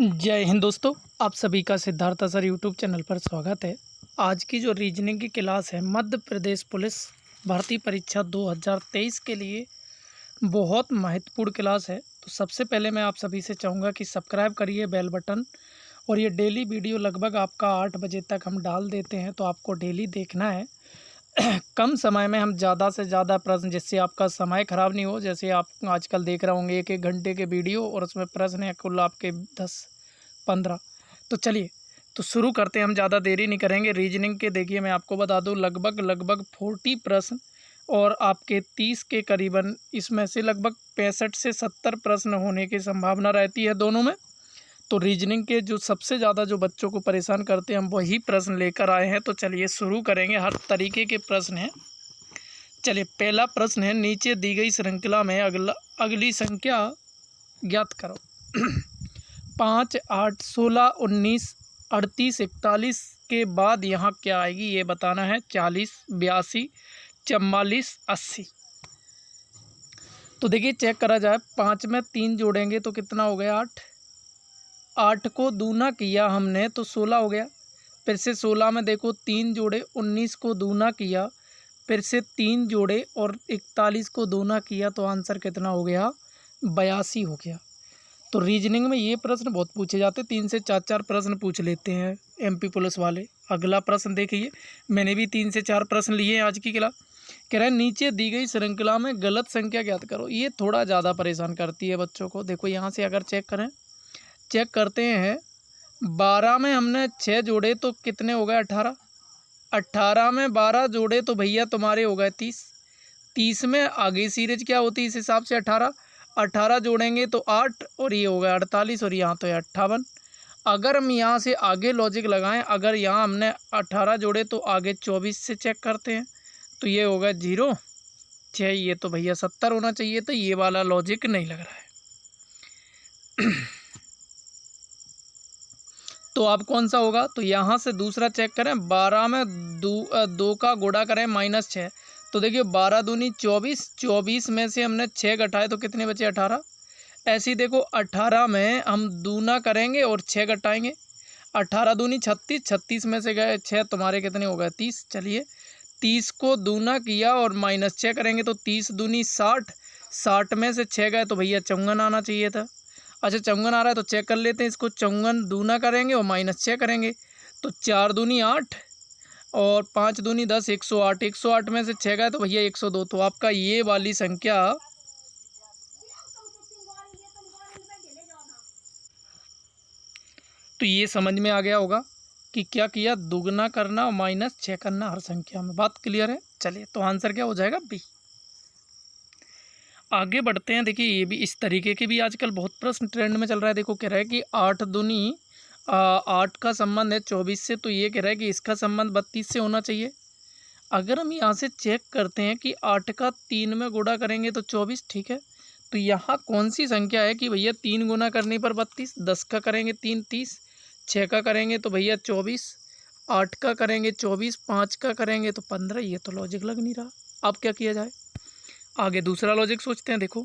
जय हिंद दोस्तों, आप सभी का सिद्धार्थ सर यूट्यूब चैनल पर स्वागत है। आज की जो रीजनिंग की क्लास है मध्य प्रदेश पुलिस भर्ती परीक्षा 2023 के लिए बहुत महत्वपूर्ण क्लास है। तो सबसे पहले मैं आप सभी से चाहूँगा कि सब्सक्राइब करिए बेल बटन, और ये डेली वीडियो लगभग आपका 8 बजे तक हम डाल देते हैं, तो आपको डेली देखना है। कम समय में हम ज़्यादा से ज़्यादा प्रश्न, जिससे आपका समय ख़राब नहीं हो। जैसे आप आजकल देख रहे होंगे 1-1 घंटे के वीडियो और उसमें प्रश्न है कुल आपके 10-15। तो चलिए तो शुरू करते हैं, हम ज़्यादा देरी नहीं करेंगे। रीजनिंग के देखिए मैं आपको बता दूं लगभग 40 प्रश्न और आपके 30 के करीबन, इसमें से लगभग 65 से 70 प्रश्न होने की संभावना रहती है दोनों में। तो रीजनिंग के जो सबसे ज़्यादा जो बच्चों को परेशान करते हैं हम वही प्रश्न लेकर आए हैं। तो चलिए शुरू करेंगे, हर तरीके के प्रश्न हैं। चलिए पहला प्रश्न है, नीचे दी गई श्रृंखला में अगली संख्या ज्ञात करो। 5, 8, 16, 19, 38, 41 के बाद यहाँ क्या आएगी ये बताना है। 40, 82, 44, 80। तो देखिए चेक करा जाए, 5 में 3 जोड़ेंगे तो कितना हो गया 8। 8 को दूना किया हमने तो 16 हो गया। फिर से 16 में देखो 3 जोड़े, 19 को दूना किया, फिर से 3 जोड़े और 41 को दूना किया, तो आंसर कितना हो गया 82 हो गया। तो रीजनिंग में ये प्रश्न बहुत पूछे जाते हैं, 3 से 4 प्रश्न पूछ लेते हैं एमपी पुलिस वाले। अगला प्रश्न देखिए, मैंने भी 3 से 4 प्रश्न लिए हैं आज की क्लास। कह रहे हैं नीचे दी गई श्रृंखला में गलत संख्या ज्ञात करो। ये थोड़ा ज़्यादा परेशान करती है बच्चों को। देखो यहाँ से अगर चेक करते हैं, 12 में हमने 6 जोड़े तो कितने हो गए 18। 18 में 12 जोड़े तो भैया तुम्हारे हो गए 30। 30 में आगे सीरीज क्या होती है इस हिसाब से 18 जोड़ेंगे तो 8 और ये हो गया 48 और यहाँ तो है 58। अगर हम यहाँ से आगे लॉजिक लगाएं, अगर यहाँ हमने 18 जोड़े तो आगे 24 से चेक करते हैं तो ये हो गया 0, 6, ये तो भैया 70 होना चाहिए। तो ये वाला लॉजिक नहीं लग रहा है। तो अब कौन सा होगा, तो यहाँ से दूसरा चेक करें। 12 में 2 का गुणा करें -6। तो देखिए 12 दूनी 24, 24 में से हमने 6 घटाए तो कितने बचे 18। ऐसे ही देखो 18 में हम दूना करेंगे और 6 घटाएंगे, 18 दूनी 36, 36 में से गए 6, तुम्हारे कितने हो गए 30। चलिए 30 को दूना किया और -6 करेंगे तो 30 दूनी 60, 60 में से 6 गए तो भैया 54 आना चाहिए था। अच्छा 54 आ रहा है तो चेक कर लेते हैं इसको। 54 दूना करेंगे और -6 करेंगे तो 4 दूनी 8 और 5 दूनी 10, 108। 108 में से 6 गए तो भैया 102। तो आपका ये वाली संख्या तो ये समझ में आ गया होगा कि क्या किया, दुगना करना और -6 करना हर संख्या में। बात क्लियर है। चलिए तो आंसर क्या हो जाएगा बी। आगे बढ़ते हैं। देखिए ये भी इस तरीके के भी आजकल बहुत प्रश्न ट्रेंड में चल रहा है। देखो कह रहा है कि 8 दूनी 8 का संबंध है 24 से, तो ये कह रहा है कि इसका संबंध 32 से होना चाहिए। अगर हम यहाँ से चेक करते हैं कि 8 का 3 में गुणा करेंगे तो 24, ठीक है। तो यहाँ कौन सी संख्या है कि भैया 3 गुना करने पर 32, 10 का करेंगे 3 30, 6 का करेंगे तो भैया 24, 8 का करेंगे 24, 5 का करेंगे तो 15। ये तो लॉजिक लग नहीं रहा। अब क्या किया जाए, आगे दूसरा लॉजिक सोचते हैं। देखो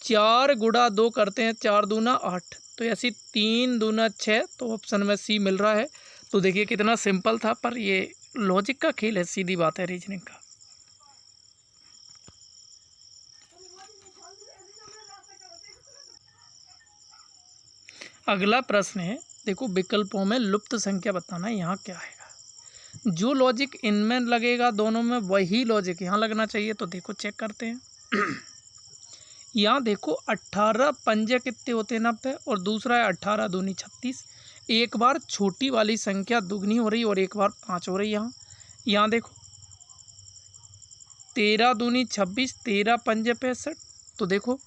4 गुणा 2 करते हैं, 4 दूना 8, तो ऐसी 3 दूना 6, तो ऑप्शन में सी मिल रहा है। तो देखिए कितना सिंपल था, पर ये लॉजिक का खेल है, सीधी बात है रीजनिंग का। अगला प्रश्न है, देखो विकल्पों में लुप्त संख्या बताना है। यहाँ क्या आएगा, जो लॉजिक इनमें लगेगा दोनों में वही लॉजिक यहाँ लगना चाहिए। तो देखो चेक करते हैं। यहाँ देखो 18 पंजे कितने होते हैं 90, और दूसरा है 18 दूनी 36। एक बार छोटी वाली संख्या दुगनी हो रही और एक बार 5 हो रही। यहाँ देखो 13 दूनी 26, 13 पंजे 65। तो देखो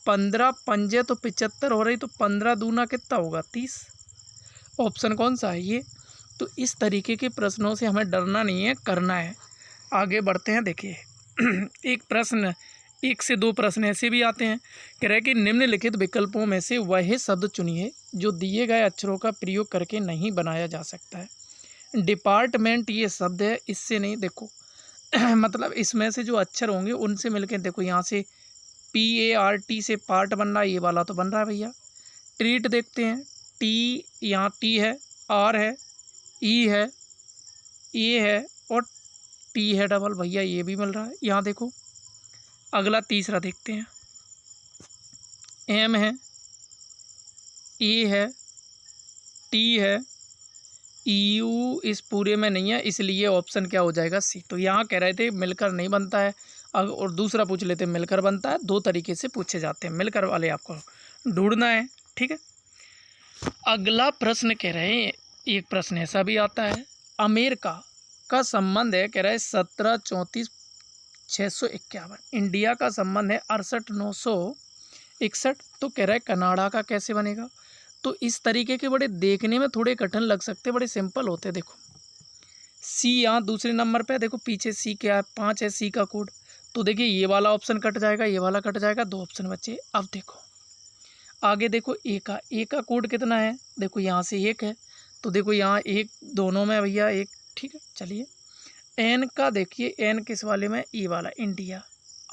15 पंजे तो 75 हो रही, तो 15 दूना कितना होगा 30। ऑप्शन कौन सा है ये। तो इस तरीके के प्रश्नों से हमें डरना नहीं है, करना है। आगे बढ़ते हैं। देखिए एक प्रश्न, 1 से 2 प्रश्न ऐसे भी आते हैं। कह रहे हैं कि निम्नलिखित विकल्पों में से वह शब्द चुनिए जो दिए गए अक्षरों का प्रयोग करके नहीं बनाया जा सकता है। डिपार्टमेंट ये शब्द है, इससे नहीं, देखो मतलब इसमें से जो अक्षर होंगे उनसे मिलकर देखो, यहाँ से PART से पार्ट बन रहा है, ये वाला तो बन रहा है भैया। ट्रीट देखते हैं, टी, यहाँ टी है, आर है, ई है, ए है और टी है डबल, भैया ये भी मिल रहा है। यहाँ देखो अगला तीसरा देखते हैं, एम है, ए है, टी है, यू इस पूरे में नहीं है, इसलिए ऑप्शन क्या हो जाएगा सी। तो यहाँ कह रहे थे मिलकर नहीं बनता है, और दूसरा पूछ लेते मिलकर बनता है। दो तरीके से पूछे जाते हैं, मिलकर वाले आपको ढूंढना है, ठीक है। अगला प्रश्न कह रहे हैं, एक प्रश्न ऐसा भी आता है, अमेरिका का संबंध है, कह रहा है 1734-651, इंडिया का संबंध है 68-961, तो कह रहा है कनाडा का कैसे बनेगा। तो इस तरीके के बड़े देखने में थोड़े कठिन लग सकते, बड़े सिंपल होते। देखो सी यहाँ दूसरे नंबर पे, देखो पीछे सी क्या है, 5 है सी का कोड। तो देखिए ये वाला ऑप्शन कट जाएगा, ये वाला कट जाएगा, 2 ऑप्शन बचे। अब देखो आगे देखो ए का कोड कितना है, देखो यहाँ से 1 है, तो देखो यहाँ 1 दोनों में भैया 1, ठीक है। चलिए एन का देखिए, एन किस वाले में, ई वाला, इंडिया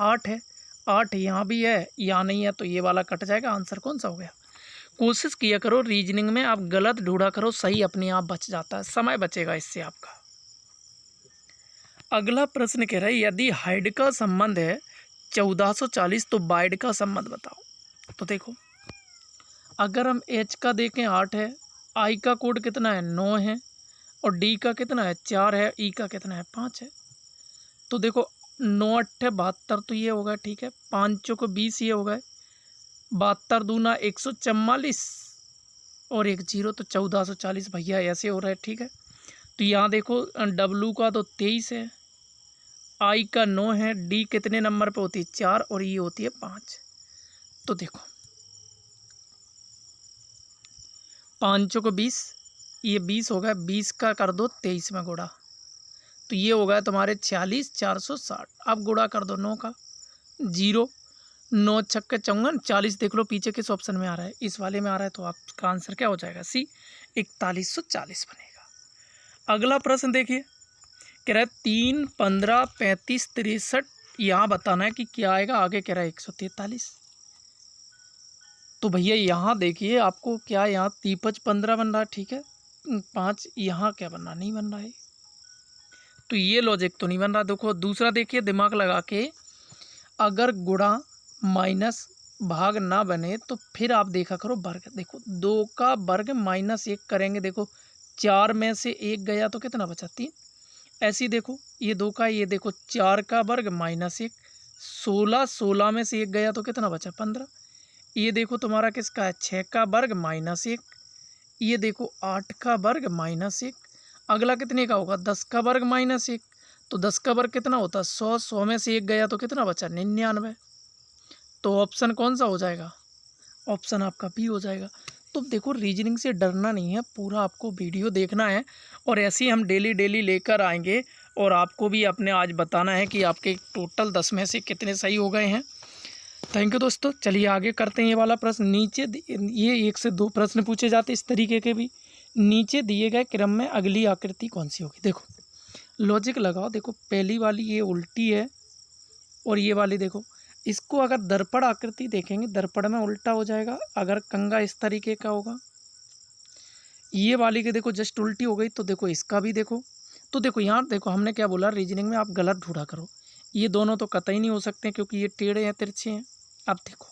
8 है, 8 यहाँ भी है, यहाँ नहीं है, तो ये वाला कट जाएगा। आंसर कौन सा हो गया। कोशिश किया करो रीजनिंग में, आप गलत ढूंढा करो, सही अपने आप बच जाता है, समय बचेगा इससे आपका। अगला प्रश्न कह रहा है, यदि हाइड का संबंध है 1440 तो बाइड का संबंध बताओ। तो देखो अगर हम एच का देखें 8 है, आई का कोड कितना है 9 है, और डी का कितना है 4 है, ई का कितना है 5 है। तो देखो 9 8 72, तो ये होगा, ठीक है। 5 को 20 ये होगा, 72 दूना 144 और 1 0, तो 1440 भैया ऐसे हो रहा है, ठीक है। तो यहाँ देखो डब्लू का तो 23 है, आई का 9 है, डी कितने नंबर पे होती है 4, और ई होती है 5। तो देखो 5 को 20, ये 20 होगा, 20 का कर दो 23 में गुणा, तो ये होगा तुम्हारे 46 460। अब गुणा कर दो 9 का, 0 9 छक्के 54, 40 देख लो पीछे किस ऑप्शन में आ रहा है, इस वाले में आ रहा है, तो आपका आंसर क्या हो जाएगा सी, 4140 बनेगा। अगला प्रश्न देखिए, कह रहा है 3 15 35 63, यहाँ बताना है कि क्या आएगा। आगे कह रहा है 143। तो भैया यहाँ देखिए आपको क्या, यहाँ 3 15 बन रहा है, ठीक है। 5 यहाँ क्या बन रहा, नहीं बन रहा है, तो ये लॉजिक तो नहीं बन रहा। देखो दूसरा देखिए दिमाग लगा के, अगर गुणा माइनस भाग ना बने तो फिर आप देखा करो वर्ग। देखो 2 का वर्ग -1 करेंगे, देखो 4 में से 1 गया तो कितना बचा 3। ऐसे ही देखो ये 2 का, ये देखो 4 का वर्ग -1, 16 में से 1 गया तो कितना बचा 15। ये देखो तुम्हारा किसका है 6 का वर्ग -1, ये देखो 8 का वर्ग -1, अगला कितने का होगा 10 का वर्ग -1, तो 10 का वर्ग कितना होता है 100, 100 में से 1 गया तो कितना बचा 99। तो ऑप्शन कौन सा हो जाएगा, ऑप्शन आपका बी हो जाएगा। तो देखो रीजनिंग से डरना नहीं है, पूरा आपको वीडियो देखना है, और ऐसे ही हम डेली लेकर आएंगे, और आपको भी अपने आज बताना है कि आपके टोटल 10 में से कितने सही हो गए हैं। थैंक यू दोस्तों। चलिए आगे करते हैं ये वाला प्रश्न। नीचे ये 1 से 2 प्रश्न पूछे जाते इस तरीके के भी। नीचे दिए गए क्रम में अगली आकृति कौन सी होगी। देखो लॉजिक लगाओ, देखो पहली वाली ये उल्टी है, और ये वाली देखो, इसको अगर दर्पण आकृति देखेंगे, दर्पण में उल्टा हो जाएगा। अगर कंगा इस तरीके का होगा, ये वाली के देखो जस्ट उल्टी हो गई, तो देखो इसका भी देखो। तो देखो यहाँ देखो हमने क्या बोला, रीजनिंग में आप गलत ढूंढा करो, ये दोनों तो कतई नहीं हो सकते क्योंकि ये टेढ़े हैं तिरछे हैं। अब देखो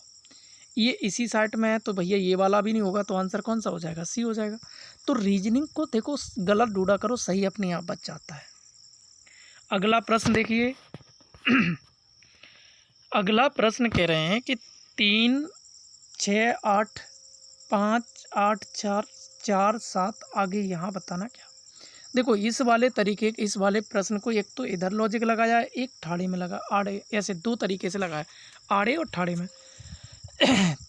ये इसी साइड में है, तो भैया ये वाला भी नहीं होगा, तो आंसर कौन सा हो जाएगा, सी हो जाएगा। तो रीजनिंग को देखो गलत ढूंढा करो, सही अपने आप बच जाता है। अगला प्रश्न देखिए अगला प्रश्न कह रहे हैं कि 3 6 8 5 8 4 4 7, आगे यहाँ बताना क्या। देखो इस वाले तरीके, इस वाले प्रश्न को एक तो इधर लॉजिक लगाया है, एक ठाड़े में लगा, आड़े, ऐसे 2 तरीके से लगाया, आड़े और ठाड़े में।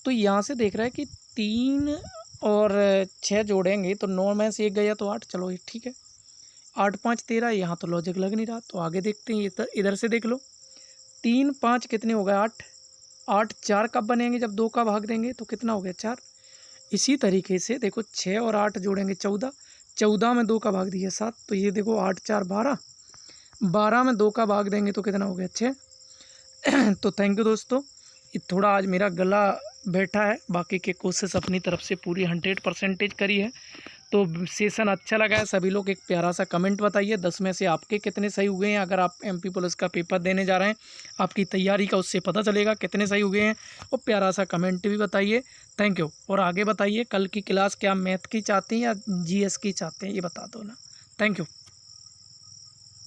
तो यहाँ से देख रहा है कि 3 और 6 जोड़ेंगे तो 9 में से 1 गया तो 8, चलो ये ठीक है। 8 5 13, यहाँ तो लॉजिक लग नहीं रहा, तो आगे देखते हैं। इधर से देख लो, 3 5 कितने हो गए 8, 8 4 कब बनेंगे, जब 2 का भाग देंगे तो कितना हो गया 4। इसी तरीके से देखो 6 और 8 जोड़ेंगे 14, 14 में 2 का भाग दिया 7, तो ये देखो 8 4 12, 12 में 2 का भाग देंगे तो कितना हो गया 6। तो थैंक यू दोस्तों, ये थोड़ा आज मेरा गला बैठा है, बाकी के कोशिश अपनी तरफ से पूरी 100% करी है। तो सेशन अच्छा लगा है, सभी लोग एक प्यारा सा कमेंट बताइए 10 में से आपके कितने सही हुए हैं। अगर आप एमपी पुलिस का पेपर देने जा रहे हैं, आपकी तैयारी का उससे पता चलेगा कितने सही हुए हैं। और प्यारा सा कमेंट भी बताइए। Thank you. और आगे बताइए कल की क्लास क्या मैथ की चाहते हैं या जीएस की चाहते हैं, ये बता दो ना। Thank you.